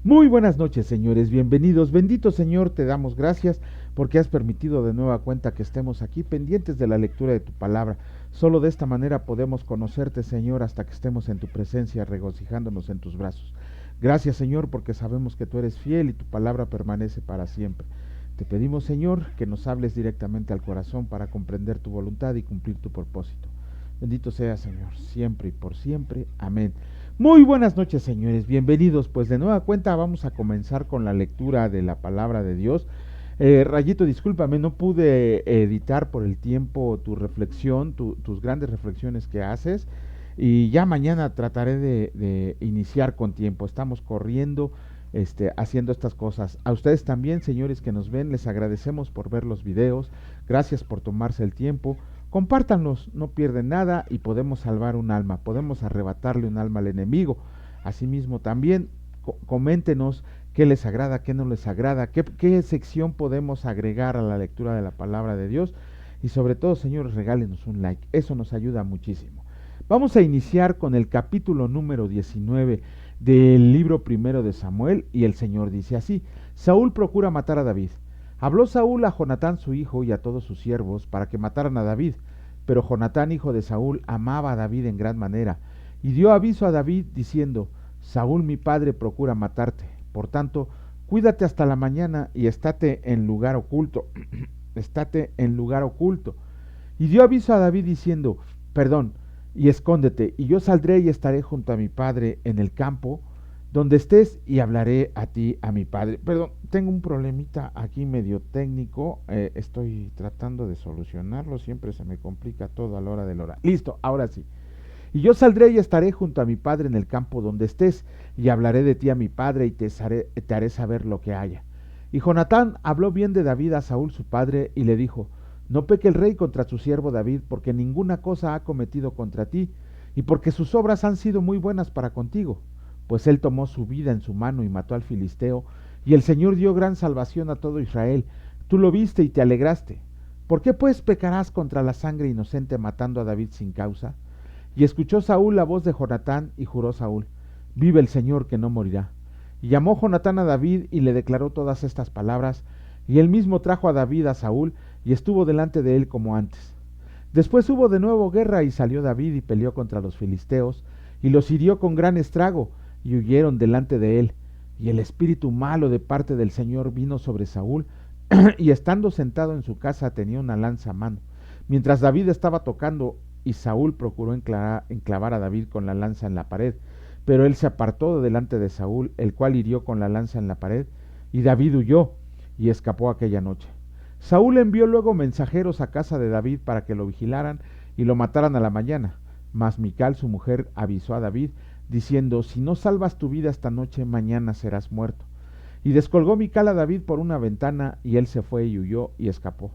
Muy buenas noches, señores, bienvenidos. Bendito Señor, te damos gracias porque has permitido de nueva cuenta que estemos aquí pendientes de la lectura de tu palabra. Solo de esta manera podemos conocerte, Señor, hasta que estemos en tu presencia, regocijándonos en tus brazos. Gracias, Señor, porque sabemos que tú eres fiel y tu palabra permanece para siempre. Te pedimos, Señor, que nos hables directamente al corazón para comprender tu voluntad y cumplir tu propósito. Bendito sea, Señor, siempre y por siempre. Amén. Muy buenas noches, señores, bienvenidos. Pues de nueva cuenta vamos a comenzar con la lectura de la palabra de Dios. Rayito, discúlpame, no pude editar por el tiempo tu reflexión, tus grandes reflexiones que haces. Y ya mañana trataré de iniciar con tiempo. Estamos corriendo, haciendo estas cosas. A ustedes también, señores que nos ven, les agradecemos por ver los videos. Gracias por tomarse el tiempo. Compártanlos, no pierden nada y podemos salvar un alma, podemos arrebatarle un alma al enemigo. Asimismo también coméntenos qué les agrada, qué no les agrada, qué sección podemos agregar a la lectura de la palabra de Dios y sobre todo, señores, regálenos un like, eso nos ayuda muchísimo. Vamos a iniciar con el capítulo número 19 del libro primero de Samuel y el Señor dice así: Saúl procura matar a David. Habló Saúl a Jonatán su hijo y a todos sus siervos para que mataran a David, pero Jonatán hijo de Saúl amaba a David en gran manera, y dio aviso a David diciendo: Saúl mi padre procura matarte, por tanto, cuídate hasta la mañana y estate en lugar oculto, estate en lugar oculto. Y dio aviso a David diciendo: Perdón, y escóndete, y yo saldré y estaré junto a mi padre en el campo, donde estés, y hablaré a ti, a mi padre. Perdón, tengo un problemita aquí medio técnico, estoy tratando de solucionarlo, siempre se me complica todo a la hora de la hora. Listo, ahora sí. Y yo saldré y estaré junto a mi padre en el campo donde estés, y hablaré de ti a mi padre, y te haré saber lo que haya. Y Jonatán habló bien de David a Saúl su padre, y le dijo: No peque el rey contra su siervo David, porque ninguna cosa ha cometido contra ti, y porque sus obras han sido muy buenas para contigo. Pues él tomó su vida en su mano y mató al filisteo, y el Señor dio gran salvación a todo Israel. Tú lo viste y te alegraste. ¿Por qué pues pecarás contra la sangre inocente matando a David sin causa? Y escuchó Saúl la voz de Jonatán, y juró Saúl: Vive el Señor, que no morirá. Y llamó Jonatán a David y le declaró todas estas palabras, y él mismo trajo a David a Saúl, y estuvo delante de él como antes. Después hubo de nuevo guerra, y salió David y peleó contra los filisteos, y los hirió con gran estrago, y huyeron delante de él. Y el espíritu malo de parte del Señor vino sobre Saúl, y estando sentado en su casa tenía una lanza a mano. Mientras David estaba tocando, y Saúl procuró enclavar a David con la lanza en la pared, pero él se apartó de delante de Saúl, el cual hirió con la lanza en la pared, y David huyó y escapó aquella noche. Saúl envió luego mensajeros a casa de David para que lo vigilaran y lo mataran a la mañana. Mas Mical, su mujer, avisó a David, diciendo: Si no salvas tu vida esta noche, mañana serás muerto. Y descolgó Mical a David por una ventana, y él se fue y huyó y escapó.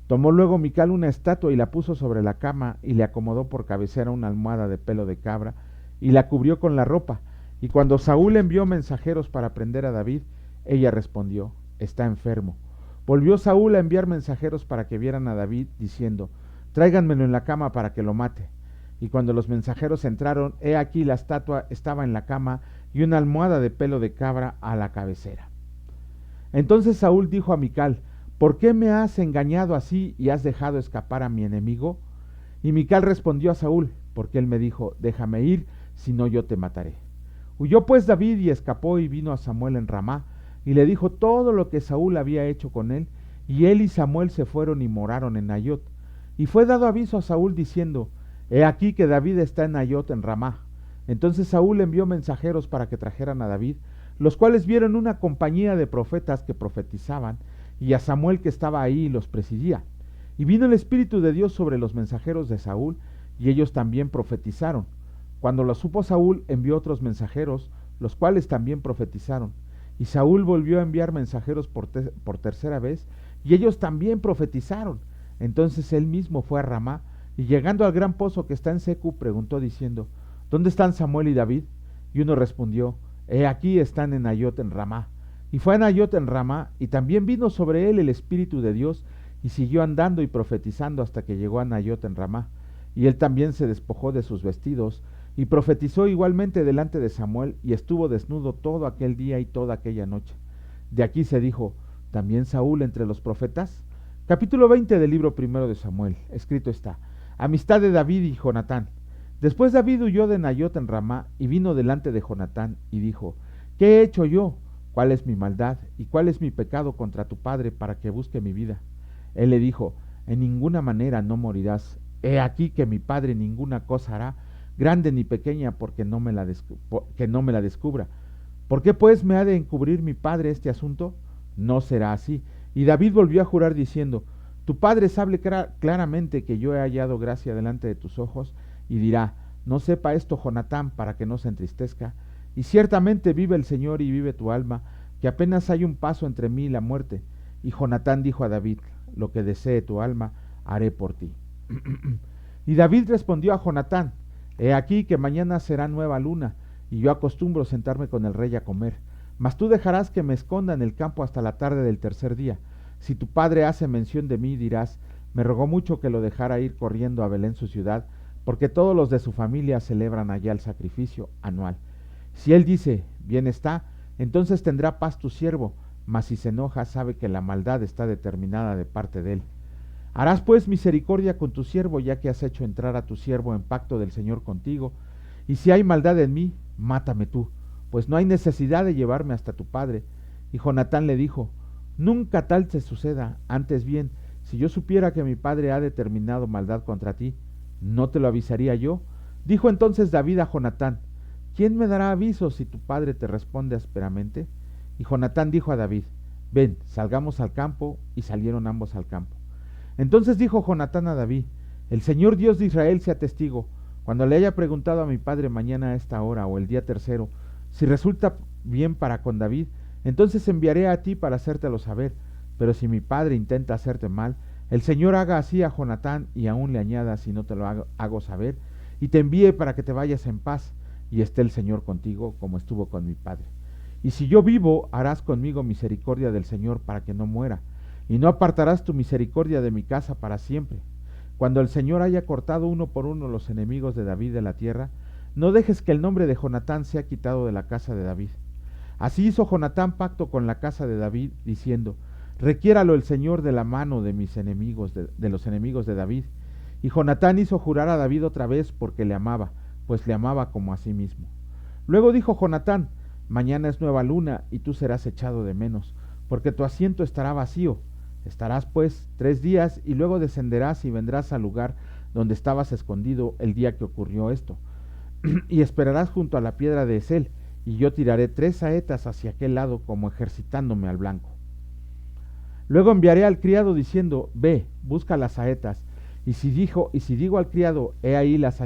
Tomó luego Mical una estatua y la puso sobre la cama, y le acomodó por cabecera una almohada de pelo de cabra, y la cubrió con la ropa. Y cuando Saúl envió mensajeros para prender a David, ella respondió: Está enfermo. Volvió Saúl a enviar mensajeros para que vieran a David, diciendo: Tráiganmelo en la cama para que lo mate. Y cuando los mensajeros entraron, he aquí la estatua estaba en la cama, y una almohada de pelo de cabra a la cabecera. Entonces Saúl dijo a Mical: ¿Por qué me has engañado así y has dejado escapar a mi enemigo? Y Mical respondió a Saúl: Porque él me dijo: Déjame ir, si no yo te mataré. Huyó pues David y escapó, y vino a Samuel en Ramá, y le dijo todo lo que Saúl había hecho con él, y él y Samuel se fueron y moraron en Nayot. Y fue dado aviso a Saúl diciendo: He aquí que David está en Nayot en Ramá. Entonces Saúl envió mensajeros para que trajeran a David, los cuales vieron una compañía de profetas que profetizaban, y a Samuel que estaba ahí y los presidía. Y vino el Espíritu de Dios sobre los mensajeros de Saúl, y ellos también profetizaron. Cuando lo supo Saúl, envió otros mensajeros, los cuales también profetizaron. Y Saúl volvió a enviar mensajeros por tercera vez, y ellos también profetizaron. Entonces él mismo fue a Ramá, y llegando al gran pozo que está en Secu, preguntó diciendo: ¿Dónde están Samuel y David? Y uno respondió: He aquí están en Nayot en Ramá. Y fue a Nayot en Ramá, y también vino sobre él el Espíritu de Dios, y siguió andando y profetizando hasta que llegó a Nayot en Ramá. Y él también se despojó de sus vestidos, Y profetizó igualmente delante de Samuel, y estuvo desnudo todo aquel día y toda aquella noche. De aquí se dijo, ¿también Saúl entre los profetas? Capítulo 20 del libro primero de Samuel. Escrito está, amistad de David y Jonatán. Después David huyó de Nayot en Ramá, y vino delante de Jonatán, y dijo, ¿qué he hecho yo? ¿Cuál es mi maldad? ¿Y cuál es mi pecado contra tu padre para que busque mi vida? Él le dijo, en ninguna manera no morirás. He aquí que mi padre ninguna cosa hará, grande ni pequeña, porque que no me la descubra. ¿Por qué pues me ha de encubrir mi padre este asunto? No será así. Y David volvió a jurar diciendo, tu padre sabe claramente que yo he hallado gracia delante de tus ojos, y dirá, no sepa esto Jonatán, para que no se entristezca. Y ciertamente vive el Señor y vive tu alma, que apenas hay un paso entre mí y la muerte. Y Jonatán dijo a David, lo que desee tu alma, haré por ti. Y David respondió a Jonatán, he aquí que mañana será nueva luna, y yo acostumbro sentarme con el rey a comer. Mas tú dejarás que me esconda en el campo hasta la tarde del tercer día. Si tu padre hace mención de mí, dirás, me rogó mucho que lo dejara ir corriendo a Belén su ciudad, porque todos los de su familia celebran allá el sacrificio anual. Si él dice, bien está, entonces tendrá paz tu siervo, mas si se enoja, sabe que la maldad está determinada de parte de él. Harás pues misericordia con tu siervo, ya que has hecho entrar a tu siervo en pacto del Señor contigo, y si hay maldad en mí, mátame tú, pues no hay necesidad de llevarme hasta tu padre. Y Jonatán le dijo, nunca tal te suceda, antes bien, si yo supiera que mi padre ha determinado maldad contra ti, ¿no te lo avisaría yo? Dijo entonces David a Jonatán, ¿quién me dará aviso si tu padre te responde ásperamente? Y Jonatán dijo a David, ven, salgamos al campo, y salieron ambos al campo. Entonces dijo Jonatán a David, el Señor Dios de Israel sea testigo, cuando le haya preguntado a mi padre mañana a esta hora o el día tercero, si resulta bien para con David, entonces enviaré a ti para hacértelo saber, pero si mi padre intenta hacerte mal, el Señor haga así a Jonatán y aún le añada si no te lo hago saber, y te envíe para que te vayas en paz, y esté el Señor contigo como estuvo con mi padre. Y si yo vivo, harás conmigo misericordia del Señor para que no muera, y no apartarás tu misericordia de mi casa para siempre. Cuando el Señor haya cortado uno por uno los enemigos de David de la tierra, no dejes que el nombre de Jonatán sea quitado de la casa de David. Así hizo Jonatán pacto con la casa de David, diciendo, requiéralo el Señor de la mano de mis enemigos, de los enemigos de David. Y Jonatán hizo jurar a David otra vez porque le amaba, pues le amaba como a sí mismo. Luego dijo Jonatán, mañana es nueva luna, y tú serás echado de menos, porque tu asiento estará vacío. Estarás pues 3 días, y luego descenderás y vendrás al lugar donde estabas escondido el día que ocurrió esto, y esperarás junto a la piedra de Esel, y yo tiraré 3 saetas hacia aquel lado como ejercitándome al blanco. Luego enviaré al criado diciendo, ve, busca las saetas, y si digo al criado, he ahí las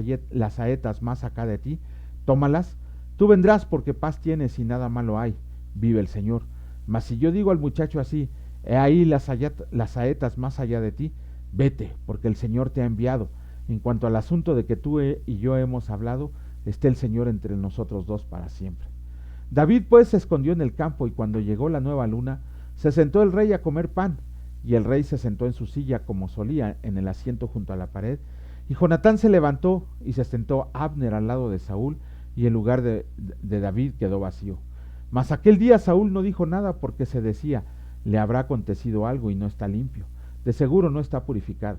saetas más acá de ti, tómalas, tú vendrás porque paz tienes y nada malo hay, vive el Señor. Mas si yo digo al muchacho así, he ahí las saetas más allá de ti, vete, porque el Señor te ha enviado. En cuanto al asunto de que tú y yo hemos hablado, esté el Señor entre nosotros dos para siempre. David pues se escondió en el campo, y cuando llegó la nueva luna, se sentó el rey a comer pan, y el rey se sentó en su silla como solía, en el asiento junto a la pared, y Jonatán se levantó, y se sentó Abner al lado de Saúl, y el lugar de David quedó vacío. Mas aquel día Saúl no dijo nada, porque se decía, le habrá acontecido algo y no está limpio, de seguro no está purificado.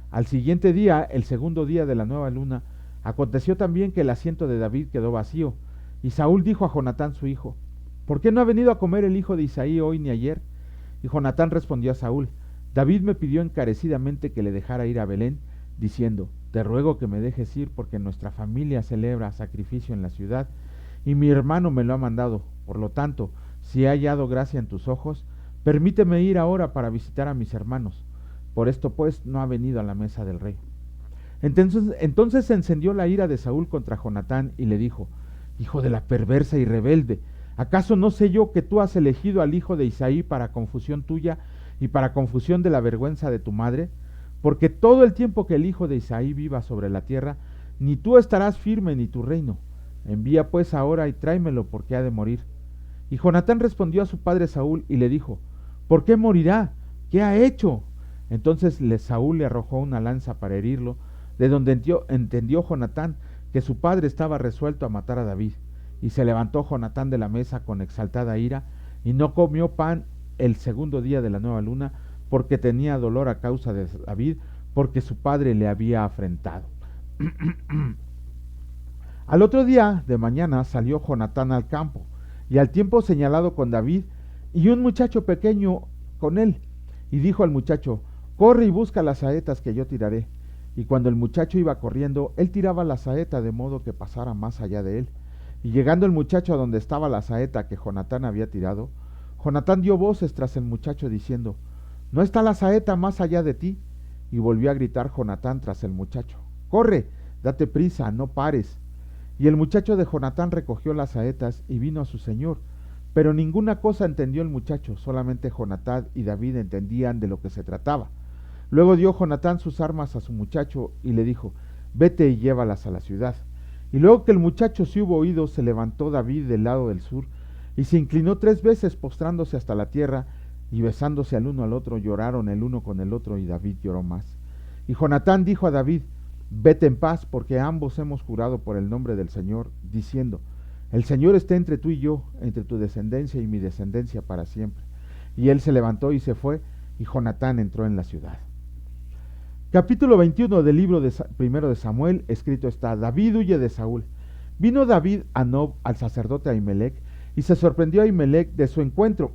Al siguiente día, el segundo día de la nueva luna, aconteció también que el asiento de David quedó vacío, y Saúl dijo a Jonatán su hijo, ¿por qué no ha venido a comer el hijo de Isaí hoy ni ayer? Y Jonatán respondió a Saúl, David me pidió encarecidamente que le dejara ir a Belén, diciendo, te ruego que me dejes ir porque nuestra familia celebra sacrificio en la ciudad, y mi hermano me lo ha mandado. Por lo tanto, si he hallado gracia en tus ojos, permíteme ir ahora para visitar a mis hermanos. Por esto pues no ha venido a la mesa del rey. Entonces se encendió la ira de Saúl contra Jonatán y le dijo, hijo de la perversa y rebelde, ¿acaso no sé yo que tú has elegido al hijo de Isaí para confusión tuya y para confusión de la vergüenza de tu madre? Porque todo el tiempo que el hijo de Isaí viva sobre la tierra, ni tú estarás firme ni tu reino. Envía pues ahora y tráemelo porque ha de morir. Y Jonatán respondió a su padre Saúl y le dijo, ¿por qué morirá? ¿Qué ha hecho? Entonces Saúl le arrojó una lanza para herirlo, de donde entendió Jonatán que su padre estaba resuelto a matar a David. Y se levantó Jonatán de la mesa con exaltada ira, y no comió pan el segundo día de la nueva luna, porque tenía dolor a causa de David, porque su padre le había afrentado. Al otro día de mañana salió Jonatán al campo, y al tiempo señalado con David, y un muchacho pequeño con él, y dijo al muchacho: corre y busca las saetas que yo tiraré. Y cuando el muchacho iba corriendo, él tiraba la saeta de modo que pasara más allá de él. Y llegando el muchacho a donde estaba la saeta que Jonatán había tirado, Jonatán dio voces tras el muchacho diciendo: ¿no está la saeta más allá de ti? Y volvió a gritar Jonatán tras el muchacho: corre, date prisa, no pares. Y el muchacho de Jonatán recogió las saetas y vino a su señor. Pero ninguna cosa entendió el muchacho, solamente Jonatán y David entendían de lo que se trataba. Luego dio Jonatán sus armas a su muchacho y le dijo: vete y llévalas a la ciudad. Y luego que el muchacho se hubo oído, se levantó David del lado del sur, y se inclinó 3 veces postrándose hasta la tierra, y besándose al uno al otro, lloraron el uno con el otro, y David lloró más. Y Jonatán dijo a David: vete en paz, porque ambos hemos jurado por el nombre del Señor, diciendo: el Señor esté entre tú y yo, entre tu descendencia y mi descendencia para siempre. Y él se levantó y se fue, y Jonatán entró en la ciudad. Capítulo 21 del libro primero de Samuel, escrito está: David huye de Saúl. Vino David a Nob, al sacerdote Ahimelech, y se sorprendió Ahimelech de su encuentro,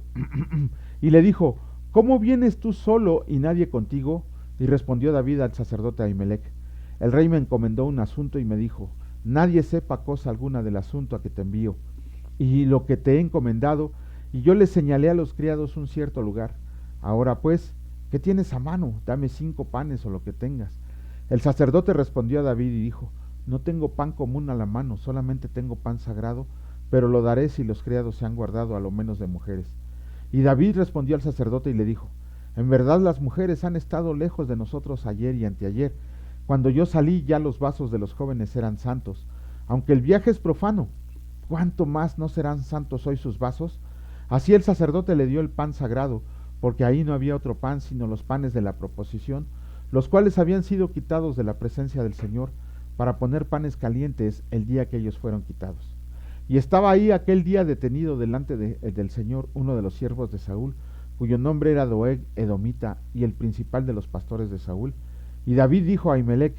y le dijo: ¿cómo vienes tú solo y nadie contigo? Y respondió David al sacerdote Ahimelech: el rey me encomendó un asunto y me dijo: nadie sepa cosa alguna del asunto a que te envío, y lo que te he encomendado, y yo le señalé a los criados un cierto lugar. Ahora pues, ¿qué tienes a mano? Dame 5 panes o lo que tengas. El sacerdote respondió a David y dijo: no tengo pan común a la mano, solamente tengo pan sagrado, pero lo daré si los criados se han guardado a lo menos de mujeres. Y David respondió al sacerdote y le dijo: en verdad las mujeres han estado lejos de nosotros ayer y anteayer. Cuando yo salí ya los vasos de los jóvenes eran santos. Aunque el viaje es profano, ¿cuánto más no serán santos hoy sus vasos? Así el sacerdote le dio el pan sagrado, porque ahí no había otro pan sino los panes de la proposición, los cuales habían sido quitados de la presencia del Señor, para poner panes calientes el día que ellos fueron quitados. Y estaba ahí aquel día detenido delante del Señor uno de los siervos de Saúl, cuyo nombre era Doeg Edomita, y el principal de los pastores de Saúl. Y David dijo a Ahimelech: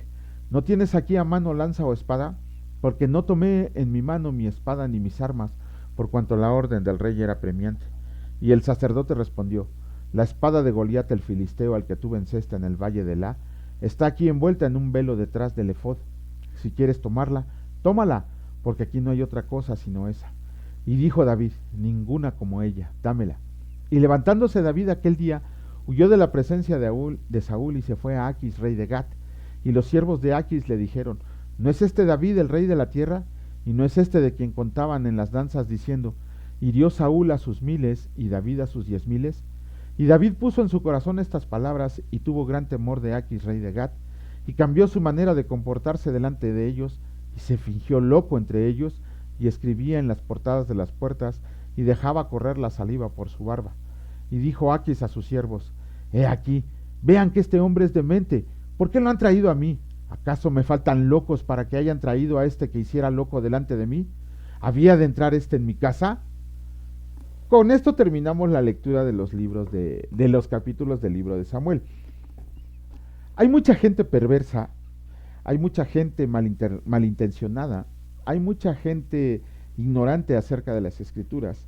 ¿no tienes aquí a mano lanza o espada? Porque no tomé en mi mano mi espada ni mis armas, por cuanto la orden del rey era premiante. Y el sacerdote respondió: la espada de Goliat el filisteo, al que tú venceste en el valle de La, está aquí envuelta en un velo detrás del ephod. Si quieres tomarla, tómala, porque aquí no hay otra cosa sino esa. Y dijo David: ninguna como ella, dámela. Y levantándose David aquel día, huyó de la presencia de Saúl y se fue a Aquis, rey de Gat. Y los siervos de Aquis le dijeron: ¿no es este David el rey de la tierra? ¿Y no es este de quien contaban en las danzas diciendo: hirió Saúl a sus 1000 y David a sus 10,000? Y David puso en su corazón estas palabras y tuvo gran temor de Aquis, rey de Gat, y cambió su manera de comportarse delante de ellos, y se fingió loco entre ellos, y escribía en las portadas de las puertas, y dejaba correr la saliva por su barba. Y dijo Aquis a sus siervos: he aquí, vean que este hombre es demente. ¿Por qué lo han traído a mí? ¿Acaso me faltan locos para que hayan traído a este que hiciera loco delante de mí? ¿Había de entrar este en mi casa? Con esto terminamos la lectura de los libros de los capítulos del libro de Samuel. Hay mucha gente perversa, hay mucha gente malintencionada, hay mucha gente ignorante acerca de las escrituras,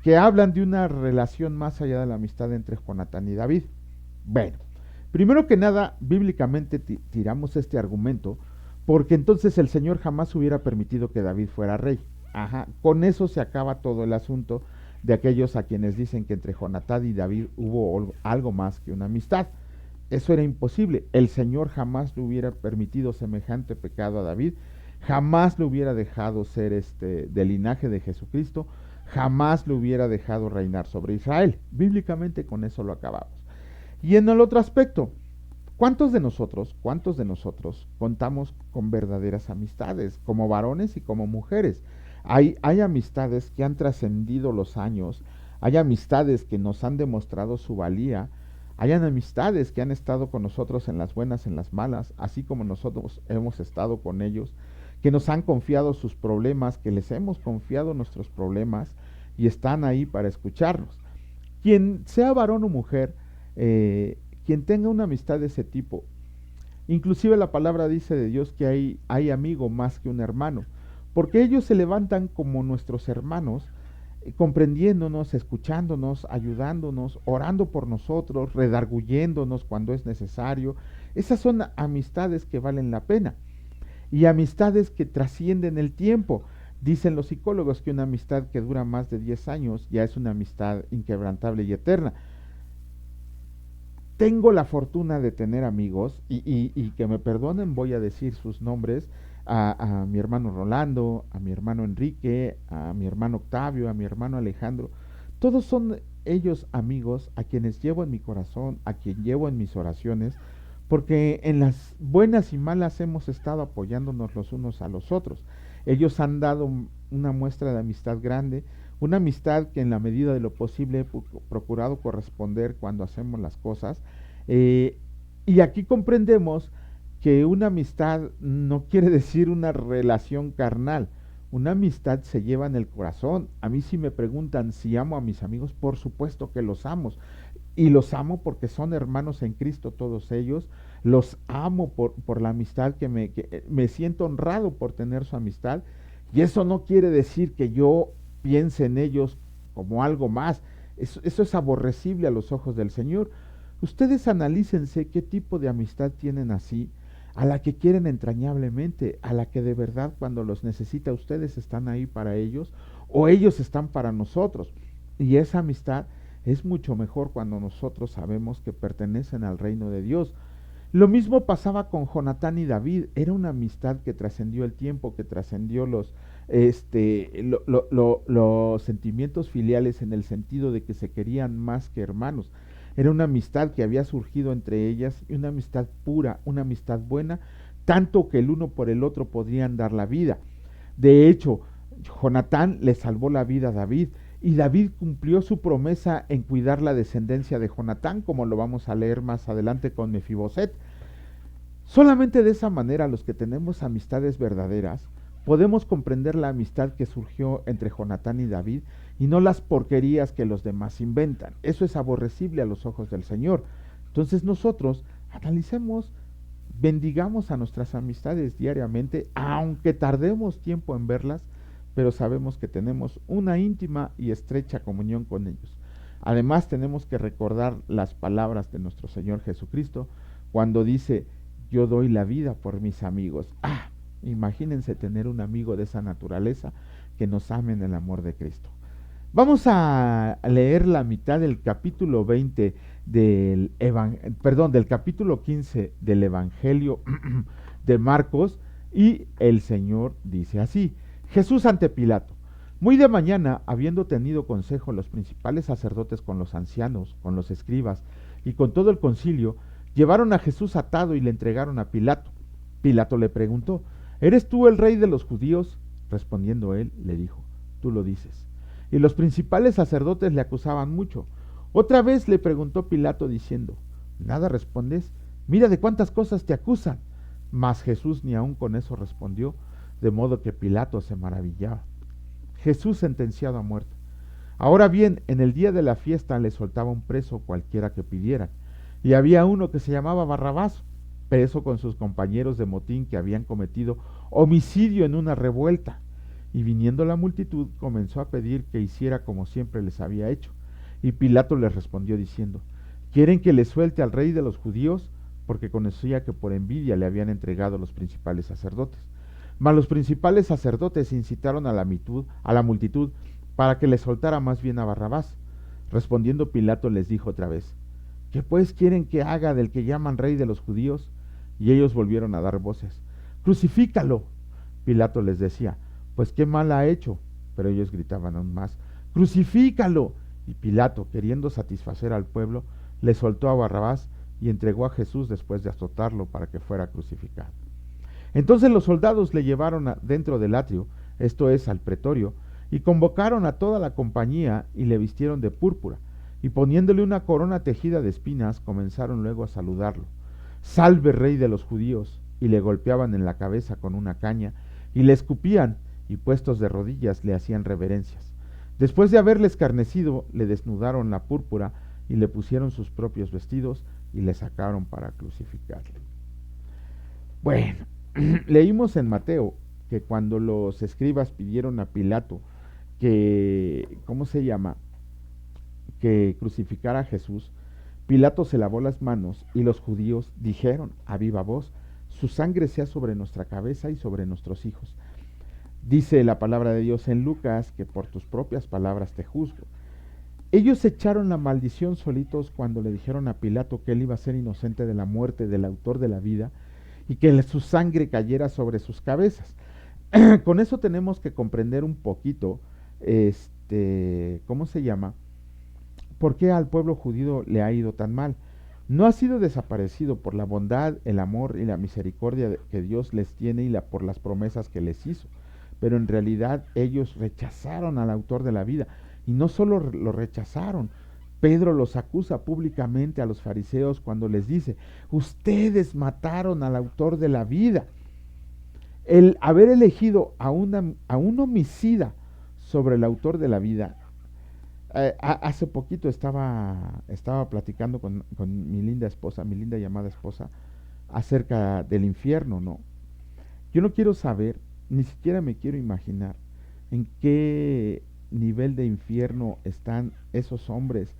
que hablan de una relación más allá de la amistad entre Jonatán y David. Bueno, primero que nada, bíblicamente tiramos este argumento, porque entonces el Señor jamás hubiera permitido que David fuera rey. Ajá, con eso se acaba todo el asunto de aquellos a quienes dicen que entre Jonatán y David hubo algo más que una amistad. Eso era imposible. El Señor jamás le hubiera permitido semejante pecado a David, jamás le hubiera dejado ser del linaje de Jesucristo, jamás le hubiera dejado reinar sobre Israel. Bíblicamente con eso lo acabamos. Y en el otro aspecto, ¿cuántos de nosotros contamos con verdaderas amistades, como varones y como mujeres? Hay amistades que han trascendido los años, hay amistades que nos han demostrado su valía, hay amistades que han estado con nosotros en las buenas, en las malas, así como nosotros hemos estado con ellos, que nos han confiado sus problemas, que les hemos confiado nuestros problemas y están ahí para escucharnos. Quien sea varón o mujer, quien tenga una amistad de ese tipo, inclusive la palabra dice de Dios que hay amigo más que un hermano, porque ellos se levantan como nuestros hermanos, comprendiéndonos, escuchándonos, ayudándonos, orando por nosotros, redarguyéndonos cuando es necesario. Esas son amistades que valen la pena y amistades que trascienden el tiempo. Dicen los psicólogos que una amistad que dura más de 10 años ya es una amistad inquebrantable y eterna. Tengo la fortuna de tener amigos y que me perdonen, voy a decir sus nombres, a mi hermano Rolando, a mi hermano Enrique, a mi hermano Octavio, a mi hermano Alejandro. Todos son ellos amigos a quienes llevo en mi corazón, a quien llevo en mis oraciones, porque en las buenas y malas hemos estado apoyándonos los unos a los otros. Ellos han dado una muestra de amistad grande, una amistad que en la medida de lo posible he procurado corresponder cuando hacemos las cosas. eh, y aquí comprendemos que una amistad no quiere decir una relación carnal. Una amistad se lleva en el corazón. A mí si me preguntan si amo a mis amigos, por supuesto que los amo. Y los amo porque son hermanos en Cristo todos ellos. Los amo por la amistad que me siento honrado por tener su amistad. Y eso no quiere decir que yo piense en ellos como algo más. Eso es aborrecible a los ojos del Señor. Ustedes analícense qué tipo de amistad tienen así, a la que quieren entrañablemente, a la que de verdad cuando los necesita ustedes están ahí para ellos o ellos están para nosotros. Y esa amistad es mucho mejor cuando nosotros sabemos que pertenecen al reino de Dios. Lo mismo pasaba con Jonatán y David. Era una amistad que trascendió el tiempo, que trascendió los sentimientos filiales en el sentido de que se querían más que hermanos. Era una amistad que había surgido entre ellas y una amistad pura, una amistad buena, tanto que el uno por el otro podrían dar la vida. De hecho, Jonatán le salvó la vida a David y David cumplió su promesa en cuidar la descendencia de Jonatán, como lo vamos a leer más adelante con Mefiboset. Solamente de esa manera los que tenemos amistades verdaderas podemos comprender la amistad que surgió entre Jonatán y David y no las porquerías que los demás inventan. Eso es aborrecible a los ojos del Señor. Entonces nosotros analicemos, bendigamos a nuestras amistades diariamente, aunque tardemos tiempo en verlas, pero sabemos que tenemos una íntima y estrecha comunión con ellos. Además tenemos que recordar las palabras de nuestro Señor Jesucristo cuando dice: yo doy la vida por mis amigos. Imagínense tener un amigo de esa naturaleza que nos ame en el amor de Cristo. Vamos a leer la mitad del capítulo 20 del capítulo 15 del Evangelio de Marcos, y el Señor dice así: Jesús ante Pilato. Muy de mañana, habiendo tenido consejo los principales sacerdotes con los ancianos, con los escribas y con todo el concilio, llevaron a Jesús atado y le entregaron a Pilato. Pilato le preguntó: ¿eres tú el rey de los judíos? Respondiendo él, le dijo: tú lo dices. Y los principales sacerdotes le acusaban mucho. Otra vez le preguntó Pilato diciendo: ¿nada respondes? Mira de cuántas cosas te acusan. Mas Jesús ni aun con eso respondió, de modo que Pilato se maravillaba. Jesús sentenciado a muerte. Ahora bien, en el día de la fiesta le soltaba un preso cualquiera que pidieran. Y había uno que se llamaba Barrabás, preso con sus compañeros de motín que habían cometido homicidio en una revuelta. Y viniendo la multitud comenzó a pedir que hiciera como siempre les había hecho. Y Pilato les respondió diciendo: ¿quieren que les suelte al rey de los judíos? Porque conocía que por envidia le habían entregado los principales sacerdotes. Mas los principales sacerdotes incitaron a la multitud para que les soltara más bien a Barrabás. Respondiendo Pilato les dijo otra vez: ¿qué pues quieren que haga del que llaman rey de los judíos? Y ellos volvieron a dar voces: ¡crucifícalo! Pilato les decía: pues qué mal ha hecho. Pero ellos gritaban aún más: ¡crucifícalo! Y Pilato, queriendo satisfacer al pueblo, le soltó a Barrabás y entregó a Jesús después de azotarlo para que fuera crucificado. Entonces los soldados le llevaron dentro del atrio, esto es, al pretorio, y convocaron a toda la compañía y le vistieron de púrpura, y poniéndole una corona tejida de espinas, comenzaron luego a saludarlo: ¡salve, rey de los judíos! Y le golpeaban en la cabeza con una caña, y le escupían, y puestos de rodillas le hacían reverencias. Después de haberle escarnecido, le desnudaron la púrpura y le pusieron sus propios vestidos y le sacaron para crucificarle. Bueno, leímos en Mateo que cuando los escribas pidieron a Pilato que, ¿cómo se llama?, que crucificara a Jesús, Pilato se lavó las manos y los judíos dijeron a viva voz, su sangre sea sobre nuestra cabeza y sobre nuestros hijos. Dice la palabra de Dios en Lucas que por tus propias palabras te juzgo. Ellos echaron la maldición solitos cuando le dijeron a Pilato que él iba a ser inocente de la muerte del autor de la vida y que su sangre cayera sobre sus cabezas. Con eso tenemos que comprender un poquito, ¿cómo se llama? ¿Por qué al pueblo judío le ha ido tan mal? No ha sido desaparecido por la bondad, el amor y la misericordia que Dios les tiene y por las promesas que les hizo, pero en realidad ellos rechazaron al autor de la vida, y no solo lo rechazaron. Pedro los acusa públicamente a los fariseos cuando les dice, ustedes mataron al autor de la vida. El haber elegido a un homicida sobre el autor de la vida. Hace poquito estaba platicando con mi linda esposa, mi linda llamada esposa, acerca del infierno, ¿no? Yo no quiero saber, ni siquiera me quiero imaginar en qué nivel de infierno están esos hombres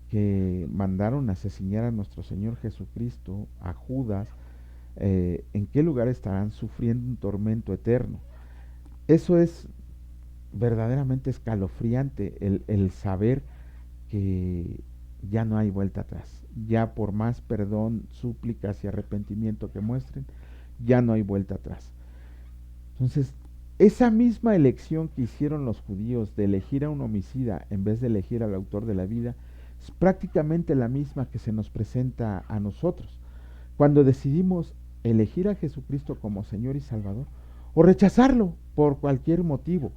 que mandaron a asesinar a nuestro Señor Jesucristo, a Judas, en qué lugar estarán sufriendo un tormento eterno. Eso es verdaderamente escalofriante, el saber que ya no hay vuelta atrás. Ya por más perdón, súplicas y arrepentimiento que muestren, ya no hay vuelta atrás. Entonces, esa misma elección que hicieron los judíos de elegir a un homicida en vez de elegir al autor de la vida, es prácticamente la misma que se nos presenta a nosotros. Cuando decidimos elegir a Jesucristo como Señor y Salvador, o rechazarlo por cualquier motivo,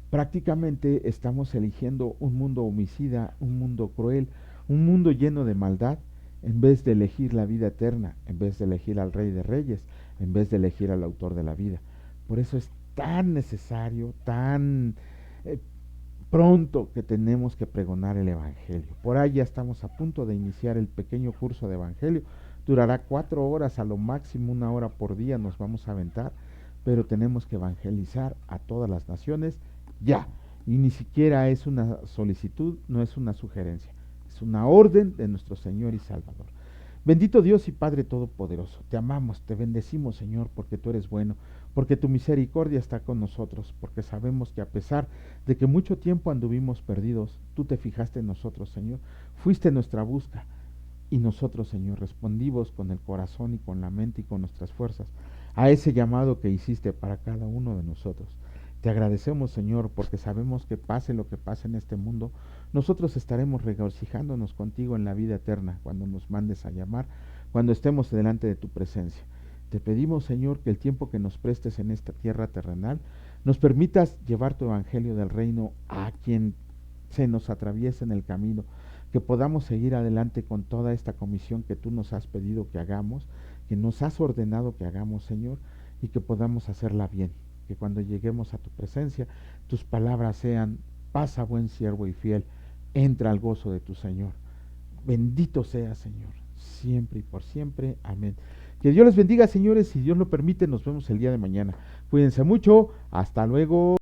prácticamente estamos eligiendo un mundo homicida, un mundo cruel, un mundo lleno de maldad, en vez de elegir la vida eterna, en vez de elegir al Rey de Reyes, en vez de elegir al autor de la vida. Por eso es tan necesario, tan pronto que tenemos que pregonar el Evangelio. Por ahí ya estamos a punto de iniciar el pequeño curso de Evangelio. Durará 4 horas, a lo máximo 1 hora por día nos vamos a aventar, pero tenemos que evangelizar a todas las naciones ya. Y ni siquiera es una solicitud, no es una sugerencia, es una orden de nuestro Señor y Salvador. Bendito Dios y Padre Todopoderoso, te amamos, te bendecimos, Señor, porque tú eres bueno, porque tu misericordia está con nosotros, porque sabemos que a pesar de que mucho tiempo anduvimos perdidos, tú te fijaste en nosotros, Señor, fuiste nuestra busca, y nosotros, Señor, respondimos con el corazón y con la mente y con nuestras fuerzas a ese llamado que hiciste para cada uno de nosotros. Te agradecemos, Señor, porque sabemos que pase lo que pase en este mundo, nosotros estaremos regocijándonos contigo en la vida eterna cuando nos mandes a llamar, cuando estemos delante de tu presencia. Te pedimos, Señor, que el tiempo que nos prestes en esta tierra terrenal nos permitas llevar tu evangelio del reino a quien se nos atraviese en el camino, que podamos seguir adelante con toda esta comisión que tú nos has pedido que hagamos, que nos has ordenado que hagamos, Señor, y que podamos hacerla bien, que cuando lleguemos a tu presencia, tus palabras sean, pasa buen siervo y fiel, entra al gozo de tu Señor. Bendito sea, Señor, siempre y por siempre. Amén. Que Dios les bendiga, señores. Si Dios lo permite, nos vemos el día de mañana. Cuídense mucho. Hasta luego.